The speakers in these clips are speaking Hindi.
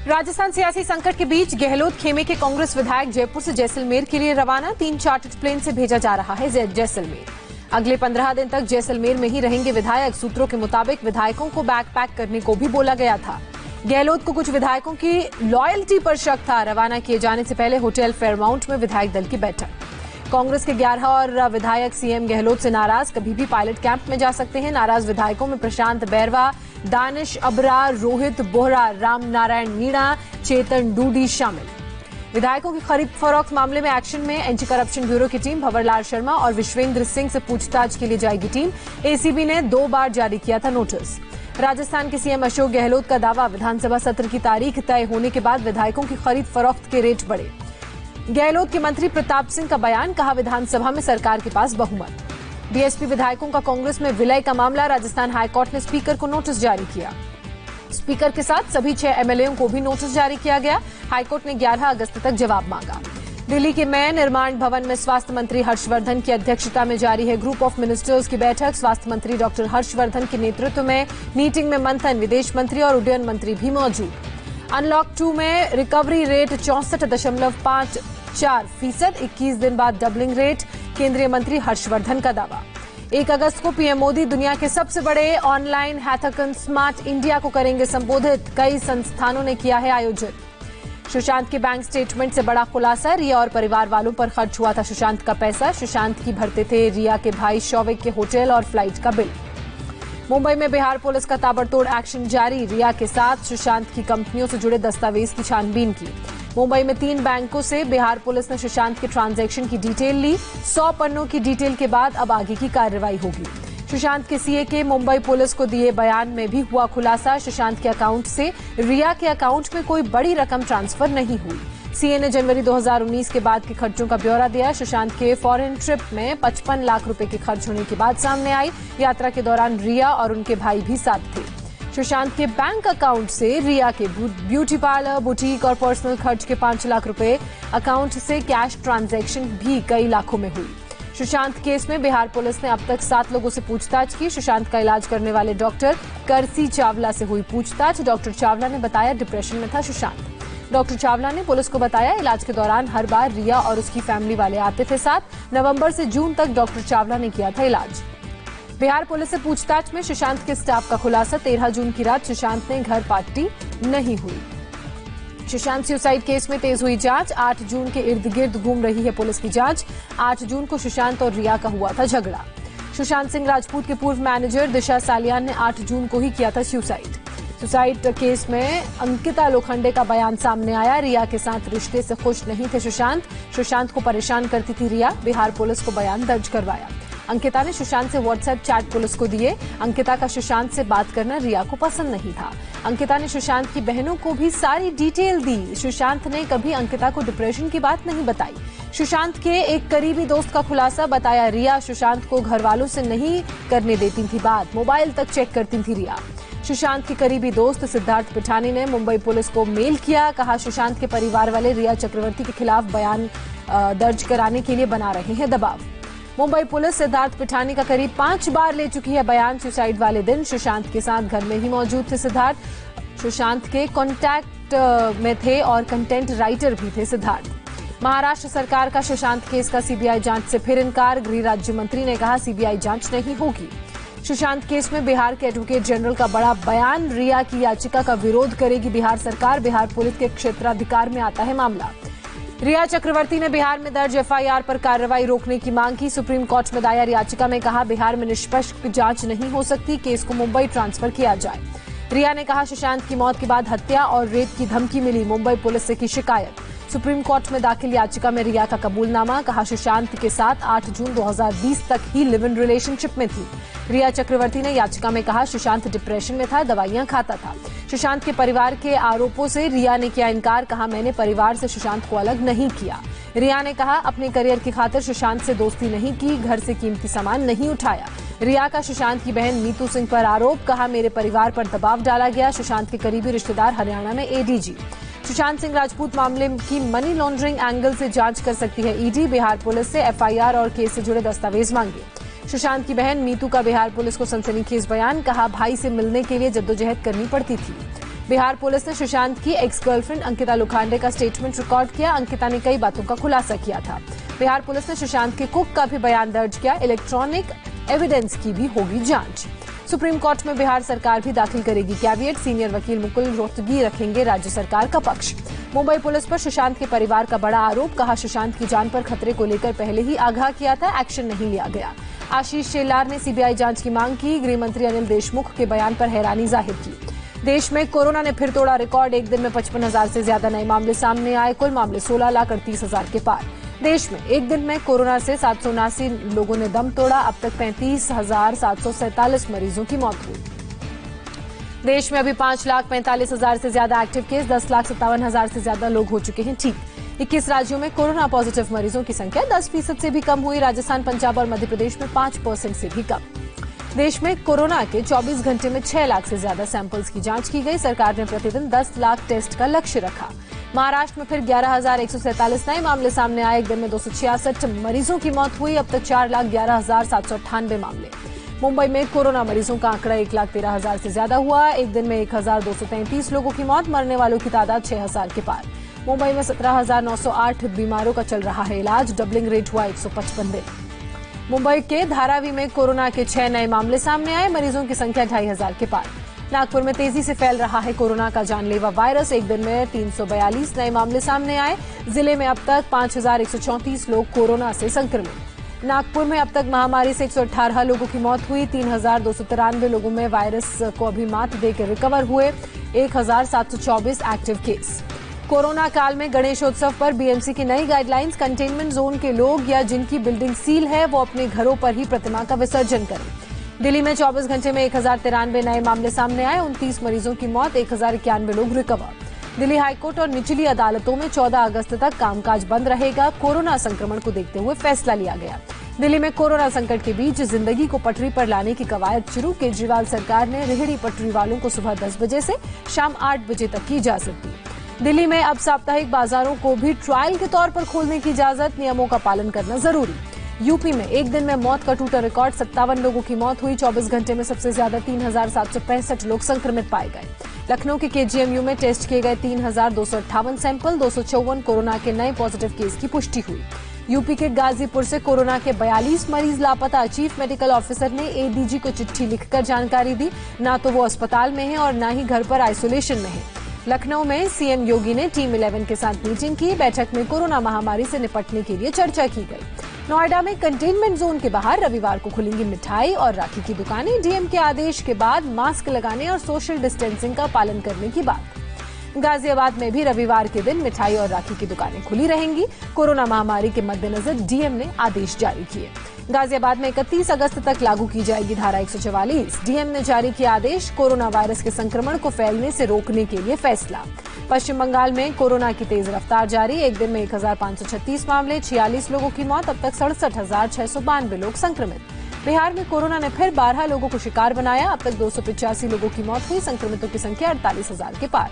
राजस्थान सियासी संकट के बीच गहलोत खेमे के कांग्रेस विधायक जयपुर से जैसलमेर के लिए रवाना। 3 चार्टर्ड प्लेन से भेजा जा रहा है जैसलमेर। अगले 15 दिन तक जैसलमेर में ही रहेंगे विधायक। सूत्रों के मुताबिक विधायकों को बैग पैक करने को भी बोला गया था। गहलोत को कुछ विधायकों की लॉयल्टी पर शक था। रवाना किए जाने से पहले होटल फेयरमाउंट में विधायक दल की बैठक। कांग्रेस के 11 और विधायक सीएम गहलोत से नाराज, कभी भी पायलट कैंप में जा सकते हैं। नाराज विधायकों में प्रशांत बैरवा, दानिश अबरा, रोहित बोहरा, राम नारायण मीणा, चेतन डूडी शामिल। विधायकों की खरीद फरोख्त मामले में एक्शन में एंटी करप्शन ब्यूरो की टीम। भंवरलाल शर्मा और विश्वेंद्र सिंह से पूछताछ के लिए जाएगी टीम। एसीबी ने 2 बार जारी किया था नोटिस। राजस्थान के सीएम अशोक गहलोत का दावा, विधानसभा सत्र की तारीख तय होने के बाद विधायकों की खरीद फरोख्त के रेट बढ़े। गहलोत के मंत्री प्रताप सिंह का बयान, कहा विधानसभा में सरकार के पास बहुमत। बीएसपी विधायकों का कांग्रेस में विलय का मामला, राजस्थान हाईकोर्ट ने स्पीकर को नोटिस जारी किया। स्पीकर के साथ सभी 6 एमएलएओं को भी नोटिस जारी किया गया। हाईकोर्ट ने 11 अगस्त तक जवाब मांगा। दिल्ली के नए निर्माण भवन में स्वास्थ्य मंत्री हर्षवर्धन की अध्यक्षता में जारी है ग्रुप ऑफ मिनिस्टर्स की बैठक। स्वास्थ्य मंत्री डॉक्टर हर्षवर्धन के नेतृत्व में मीटिंग में मंथन, विदेश मंत्री और उड्डयन मंत्री भी मौजूद। अनलॉक 2 में रिकवरी रेट 64.54%, 21 दिन बाद डबलिंग रेट। केंद्रीय मंत्री हर्षवर्धन का दावा। 1 अगस्त को पीएम मोदी दुनिया के सबसे बड़े ऑनलाइन हैकाथन स्मार्ट इंडिया को करेंगे संबोधित। कई संस्थानों ने किया है आयोजित। सुशांत के बैंक स्टेटमेंट से बड़ा खुलासा, रिया और परिवार वालों पर खर्च हुआ था सुशांत का पैसा। सुशांत की भरते थे रिया के भाई शौविक के होटल और फ्लाइट का बिल। मुंबई में बिहार पुलिस का ताबड़तोड़ एक्शन जारी। रिया के साथ सुशांत की कंपनियों से जुड़े दस्तावेज की छानबीन की। मुंबई में 3 बैंकों से बिहार पुलिस ने सुशांत के ट्रांजैक्शन की डिटेल ली। 100 पन्नों की डिटेल के बाद अब आगे की कार्रवाई होगी। सुशांत के सीए के मुंबई पुलिस को दिए बयान में भी हुआ खुलासा। सुशांत के अकाउंट से रिया के अकाउंट में कोई बड़ी रकम ट्रांसफर नहीं हुई। सीए ने जनवरी 2019 के बाद के खर्चों का ब्यौरा दिया। सुशांत के फॉरेन ट्रिप में 55 लाख रुपए के खर्च होने की बात सामने आई। यात्रा के दौरान रिया और उनके भाई भी साथ थे। सुशांत के बैंक अकाउंट से रिया के ब्यूटी पार्लर, बुटीक और पर्सनल खर्च के 5 लाख रुपए अकाउंट से कैश ट्रांजैक्शन भी कई लाखों में हुई। सुशांत केस में बिहार पुलिस ने अब तक 7 लोगों से पूछताछ की। सुशांत का इलाज करने वाले डॉक्टर करसी चावला से हुई पूछताछ। डॉक्टर चावला ने बताया डिप्रेशन में था सुशांत। डॉक्टर चावला ने पुलिस को बताया इलाज के दौरान हर बार रिया और उसकी फैमिली वाले आते थे साथ। नवंबर से जून तक डॉक्टर चावला ने किया था इलाज। बिहार पुलिस से पूछताछ में सुशांत के स्टाफ का खुलासा, 13 जून की रात सुशांत ने घर पार्टी नहीं हुई। सुशांत सुसाइड केस में तेज हुई जांच। 8 जून के इर्द गिर्द घूम रही है पुलिस की जांच। 8 जून को सुशांत और रिया का हुआ था झगड़ा। सुशांत सिंह राजपूत के पूर्व मैनेजर दिशा सालियान ने 8 जून को ही किया था सुसाइड। सुसाइड केस में अंकिता लोखंडे का बयान सामने आया। रिया के साथ रिश्ते से खुश नहीं थे सुशांत। सुशांत को परेशान करती थी रिया। बिहार पुलिस को बयान दर्ज करवाया। अंकिता ने सुशांत से व्हाट्सएप चैट पुलिस को दिए। अंकिता का सुशांत से बात करना रिया को पसंद नहीं था। अंकिता ने सुशांत की बहनों को भी सारी डिटेल दी। सुशांत ने कभी अंकिता को डिप्रेशन की बात नहीं बताई। सुशांत के एक करीबी दोस्त का खुलासा, बताया रिया सुशांत को घर वालों से नहीं करने देती थी बात, मोबाइल तक चेक करती थी रिया। सुशांत के करीबी दोस्त सिद्धार्थ पिठानी ने मुंबई पुलिस को मेल किया। कहा सुशांत के परिवार वाले रिया चक्रवर्ती के खिलाफ बयान दर्ज कराने के लिए बना रहे हैं दबाव। मुंबई पुलिस सिद्धार्थ पिठानी का करीब 5 बार ले चुकी है बयान। सुसाइड वाले दिन सुशांत के साथ घर में ही मौजूद थे सिद्धार्थ। सुशांत के कॉन्टैक्ट में थे और कंटेंट राइटर भी थे सिद्धार्थ। महाराष्ट्र सरकार का सुशांत केस का सीबीआई जांच से फिर इनकार। गृह राज्य मंत्री ने कहा सीबीआई जांच नहीं होगी। सुशांत केस में बिहार के एडवोकेट जनरल का बड़ा बयान। रिया की याचिका का विरोध करेगी बिहार सरकार। बिहार पुलिस के क्षेत्राधिकार में आता है मामला। रिया चक्रवर्ती ने बिहार में दर्ज एफआईआर पर कार्रवाई रोकने की मांग की। सुप्रीम कोर्ट में दायर याचिका में कहा बिहार में निष्पक्ष जांच नहीं हो सकती, केस को मुंबई ट्रांसफर किया जाए। रिया ने कहा सुशांत की मौत के बाद हत्या और रेप की धमकी मिली, मुंबई पुलिस से की शिकायत। सुप्रीम कोर्ट में दाखिल याचिका में रिया का कबूलनामा। कहा सुशांत के साथ 8 जून 2020 तक ही लिव इन रिलेशनशिप में थी। रिया चक्रवर्ती ने याचिका में कहा सुशांत डिप्रेशन में था, दवाइयां खाता था। सुशांत के परिवार के आरोपों से रिया ने किया इनकार। कहा मैंने परिवार से सुशांत को अलग नहीं किया। रिया ने कहा अपने करियर की खातिर सुशांत से दोस्ती नहीं की, घर से कीमती सामान नहीं उठाया। रिया का सुशांत की बहन नीतू सिंह पर आरोप। कहा मेरे परिवार पर दबाव डाला गया। सुशांत के करीबी रिश्तेदार हरियाणा में एडीजी। सुशांत सिंह राजपूत मामले की मनी लॉन्ड्रिंग एंगल से जांच कर सकती है ईडी। बिहार पुलिस से एफआईआर और केस से जुड़े दस्तावेज मांगे। सुशांत की बहन मीतू का बिहार पुलिस को सनसनीखेज बयान। कहा भाई से मिलने के लिए जद्दोजहद करनी पड़ती थी। बिहार पुलिस ने सुशांत की एक्स गर्लफ्रेंड अंकिता लोखंडे का स्टेटमेंट रिकॉर्ड किया। अंकिता ने कई बातों का खुलासा किया था। बिहार पुलिस ने सुशांत के कुक का भी बयान दर्ज किया। इलेक्ट्रॉनिक एविडेंस की भी होगी जांच। सुप्रीम कोर्ट में बिहार सरकार भी दाखिल करेगी कैविएट। सीनियर वकील मुकुल रोहतगी रखेंगे राज्य सरकार का पक्ष। मुंबई पुलिस पर सुशांत के परिवार का बड़ा आरोप। कहा, सुशांत की जान पर खतरे को लेकर पहले ही आगाह किया था, एक्शन नहीं लिया गया। आशीष शेलार ने सीबीआई जांच की मांग की। गृह मंत्री अनिल देशमुख के बयान पर हैरानी जाहिर की। देश में कोरोना ने फिर तोड़ा रिकॉर्ड। एक दिन में 55,000 से ज्यादा नए मामले सामने आए। कुल मामले 16,38,000 के पार। देश में एक दिन में कोरोना से 779 लोगों ने दम तोड़ा। अब तक 35,747 मरीजों की मौत हुई। देश में अभी 5,45,000 से ज्यादा एक्टिव केस। 10,57,000 से ज्यादा लोग हो चुके हैं ठीक। 21 राज्यों में कोरोना पॉजिटिव मरीजों की संख्या 10% से भी कम हुई। राजस्थान, पंजाब और मध्य प्रदेश में 5% से भी कम। देश में कोरोना के 24 घंटे में 6 लाख से ज्यादा सैंपल्स की जांच की गई। सरकार ने प्रतिदिन 10 लाख टेस्ट का लक्ष्य रखा। महाराष्ट्र में फिर 11,147 नए मामले सामने आए। एक दिन में 266 मरीजों की मौत हुई। अब तक 4,11,798 मामले। मुंबई में कोरोना मरीजों का आंकड़ा 1,13,000 से ज्यादा हुआ। एक दिन में 1,233 लोगों की मौत। मरने वालों की तादाद 6,000 के पार। मुंबई में 17,908 बीमारों का चल रहा है इलाज। डबलिंग रेट हुआ 155 दिन। मुंबई के धारावी में कोरोना के 6 नए मामले सामने आए। मरीजों की संख्या 2,500 के पार। नागपुर में तेजी से फैल रहा है कोरोना का जानलेवा वायरस। एक दिन में 342 नए मामले सामने आए। जिले में अब तक 5,134 लोग कोरोना से संक्रमित। नागपुर में अब तक महामारी से 118 लोगों की मौत हुई। 3,293 लोगों में वायरस को अभी मात देकर रिकवर हुए। 1,724 एक्टिव केस। कोरोना काल में गणेशोत्सव पर बीएमसी की नई गाइडलाइंस। कंटेनमेंट जोन के लोग या जिनकी बिल्डिंग सील है वो अपने घरों पर ही प्रतिमा का विसर्जन करें। दिल्ली में 24 घंटे में 1,093 नए मामले सामने आए। 29 मरीजों की मौत। 1,091 लोग रिकवर। दिल्ली हाईकोर्ट और निचली अदालतों में 14 अगस्त तक कामकाज बंद रहेगा। कोरोना संक्रमण को देखते हुए फैसला लिया गया। दिल्ली में कोरोना संकट के बीच जिंदगी को पटरी पर लाने की कवायद शुरू। केजरीवाल सरकार ने रेहड़ी पटरी वालों को सुबह 10 बजे से शाम 8 बजे तक की इजाजत दी। दिल्ली में अब साप्ताहिक बाजारों को भी ट्रायल के तौर पर खोलने की इजाजत। नियमों का पालन करना जरूरी। यूपी में एक दिन में मौत का टूटा रिकॉर्ड। 57 लोगों की मौत हुई। 24 घंटे में सबसे ज्यादा 3,765 लोग संक्रमित पाए गए। लखनऊ के केजीएमयू में टेस्ट किए गए 3,258 सैंपल। 254 कोरोना के नए पॉजिटिव केस की पुष्टि हुई। यूपी के गाजीपुर से कोरोना के 42 मरीज लापता। चीफ मेडिकल ऑफिसर ने एडीजी को चिट्ठी लिखकर जानकारी दी। न तो वो अस्पताल में है और न ही घर पर आइसोलेशन में है। लखनऊ में सीएम योगी ने टीम 11 के साथ मीटिंग की। बैठक में कोरोना महामारी से निपटने के लिए चर्चा की गई। नोएडा में कंटेनमेंट जोन के बाहर रविवार को खुलेंगी मिठाई और राखी की दुकानें। डीएम के आदेश के बाद मास्क लगाने और सोशल डिस्टेंसिंग का पालन करने की बात। गाजियाबाद में भी रविवार के दिन मिठाई और राखी की दुकानें खुली रहेंगी। कोरोना महामारी के मद्देनजर डीएम ने आदेश जारी किए। गाजियाबाद में 31 अगस्त तक लागू की जाएगी धारा 144। डीएम ने जारी किया आदेश। कोरोना वायरस के संक्रमण को फैलने से रोकने के लिए फैसला। पश्चिम बंगाल में कोरोना की तेज रफ्तार जारी। एक दिन में 1,536 मामले। 46 लोगों की मौत। अब तक 67,692 लोग संक्रमित। बिहार में कोरोना ने फिर 12 लोगों को शिकार बनाया। अब तक 285 लोगों की मौत हुई। संक्रमितों की संख्या 48,000 के पार।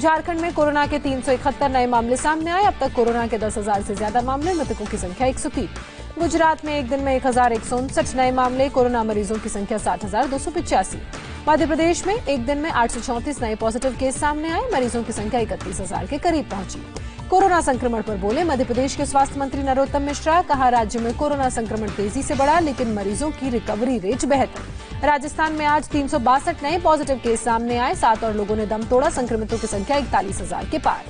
झारखंड में कोरोना के 371 नए मामले सामने आए। अब तक कोरोना के 10,000 से ज्यादा मामले। मृतकों की संख्या 103। गुजरात में एक दिन में 1,159 नए मामले। कोरोना मरीजों की संख्या 60,285। मध्य प्रदेश में एक दिन में 834 नए पॉजिटिव केस सामने आए। मरीजों की संख्या 31,000 के करीब पहुंची। कोरोना संक्रमण पर बोले मध्य प्रदेश के स्वास्थ्य मंत्री नरोत्तम मिश्रा। कहा, राज्य में कोरोना संक्रमण तेजी से बढ़ा लेकिन मरीजों की रिकवरी रेट बेहतर। राजस्थान में आज 362 नए पॉजिटिव केस सामने आए। 7 और लोगों ने दम तोड़ा। संक्रमितों की संख्या 41,000 के पार।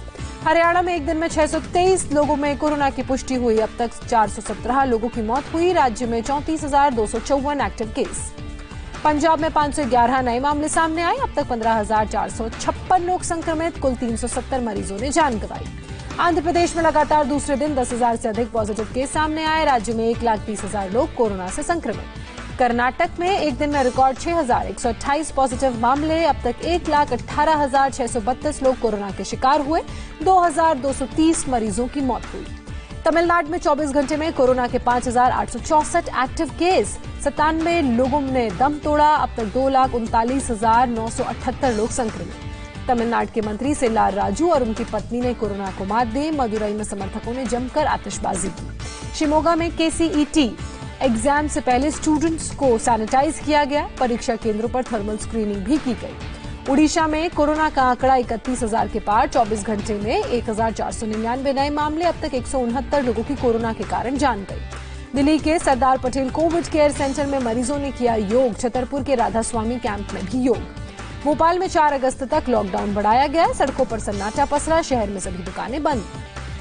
हरियाणा में एक दिन में 623 लोगों में कोरोना की पुष्टि हुई। अब तक 417 लोगों की मौत हुई। राज्य में 34,254 एक्टिव केस। पंजाब में 511 नए मामले सामने आए। अब तक 15,456 लोग संक्रमित। कुल 370 मरीजों ने जान गंवाई। आंध्र प्रदेश में लगातार दूसरे दिन 10,000 से अधिक पॉजिटिव केस सामने आए। राज्य में 1,30,000 लोग कोरोना से संक्रमित। कर्नाटक में एक दिन में रिकॉर्ड 6,128 पॉजिटिव मामले। अब तक 1,18,632 लोग कोरोना के शिकार हुए। 2,230 मरीजों की मौत हुई। तमिलनाडु में 24 घंटे में कोरोना के 5,864 एक्टिव केस। 97 लोगों ने दम तोड़ा। अब तक 2,39,978 लोग संक्रमित। तमिलनाडु के मंत्री सेल्लार राजू और उनकी पत्नी ने कोरोना को मात दी। मदुरई में समर्थकों ने जमकर आतिशबाजी की। शिमोगा में केसीईटी एग्जाम से पहले स्टूडेंट्स को सैनिटाइज किया गया। परीक्षा केंद्रों पर थर्मल स्क्रीनिंग भी की गई। उड़ीसा में कोरोना का आंकड़ा 31,000 के पार। 24 घंटे में 1,499 नए मामले। अब तक 169 लोगों की कोरोना के कारण जान गई। दिल्ली के Sardar Patel Covid care centre में मरीजों ने किया योग। छतरपुर के राधा स्वामी कैंप में भी योग। भोपाल में 4 अगस्त तक लॉकडाउन बढ़ाया गया। सड़कों पर सन्नाटा पसरा। शहर में सभी दुकानें बंद।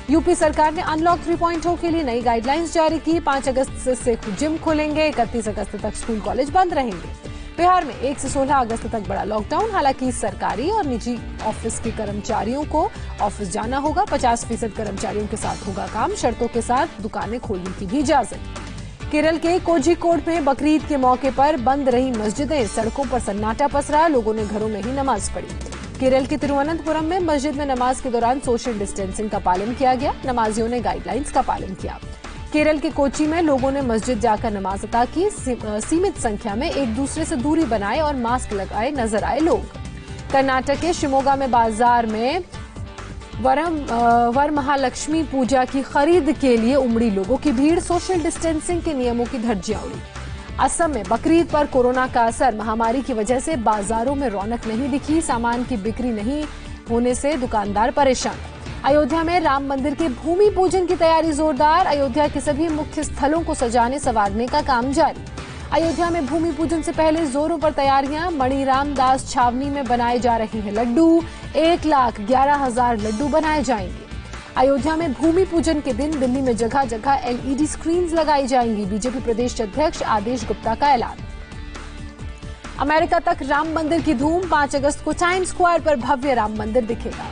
यूपी सरकार ने अनलॉक 3.0 के लिए नई गाइडलाइंस जारी की। 5 अगस्त से जिम खुलेंगे। 31 अगस्त तक स्कूल कॉलेज बंद रहेंगे। बिहार में 1 से 16 अगस्त तक बड़ा लॉकडाउन। हालांकि सरकारी और निजी ऑफिस के कर्मचारियों को ऑफिस जाना होगा। 50% कर्मचारियों के साथ होगा काम। शर्तों के साथ दुकानें खोलने की भी इजाजत। केरल के कोझिकोड में बकरीद के मौके पर बंद रही मस्जिदें। सड़कों पर सन्नाटा पसरा। लोगों ने घरों में ही नमाज पढ़ी। केरल के तिरुवनंतपुरम में मस्जिद में नमाज के दौरान सोशल डिस्टेंसिंग का पालन किया गया। नमाजियों ने गाइडलाइंस का पालन किया। केरल के कोची में लोगों ने मस्जिद जाकर नमाज अता की। सीमित संख्या में एक दूसरे से दूरी बनाए और मास्क लगाए नजर आए लोग। कर्नाटक के शिमोगा में बाजार में वरमहालक्ष्मी पूजा की खरीद के लिए उमड़ी लोगों की भीड़। सोशल डिस्टेंसिंग के नियमों की धज्जियां उड़ी। असम में बकरीद पर कोरोना का असर। महामारी की वजह से बाजारों में रौनक नहीं दिखी। सामान की बिक्री नहीं होने से दुकानदार परेशान। अयोध्या में राम मंदिर के भूमि पूजन की तैयारी जोरदार। अयोध्या के सभी मुख्य स्थलों को सजाने संवारने का काम जारी। अयोध्या में भूमि पूजन से पहले जोरों पर तैयारियां। मणिराम दास छावनी में बनाए जा रहे हैं लड्डू। 1,11,000 लड्डू बनाए जाएंगे। अयोध्या में भूमि पूजन के दिन दिल्ली में जगह जगह LED स्क्रीन्स लगाई जाएंगी। बीजेपी प्रदेश अध्यक्ष आदेश गुप्ता का ऐलान। अमेरिका तक राम मंदिर की धूम। 5 अगस्त को टाइम्स स्क्वायर पर भव्य राम मंदिर दिखेगा।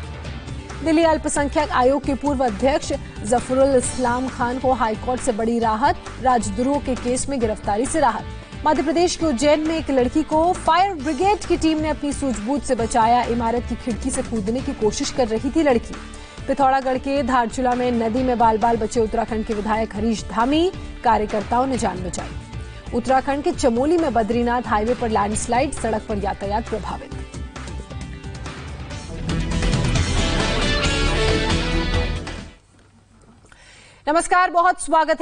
दिल्ली अल्पसंख्यक आयोग के पूर्व अध्यक्ष जफरुल इस्लाम खान को हाईकोर्ट से बड़ी राहत। राजद्रोह के केस में गिरफ्तारी से राहत। मध्य प्रदेश के उज्जैन में एक लड़की को फायर ब्रिगेड की टीम ने अपनी सूझबूझ से बचाया। इमारत की खिड़की से कूदने की कोशिश कर रही थी लड़की। पिथौरागढ़ के धारचूला में नदी में बाल बाल बचे उत्तराखंड के विधायक हरीश धामी। कार्यकर्ताओं ने जान बचाई। उत्तराखंड के चमोली में बद्रीनाथ हाईवे पर लैंडस्लाइड। सड़क पर यातायात प्रभावित। नमस्कार, बहुत स्वागत है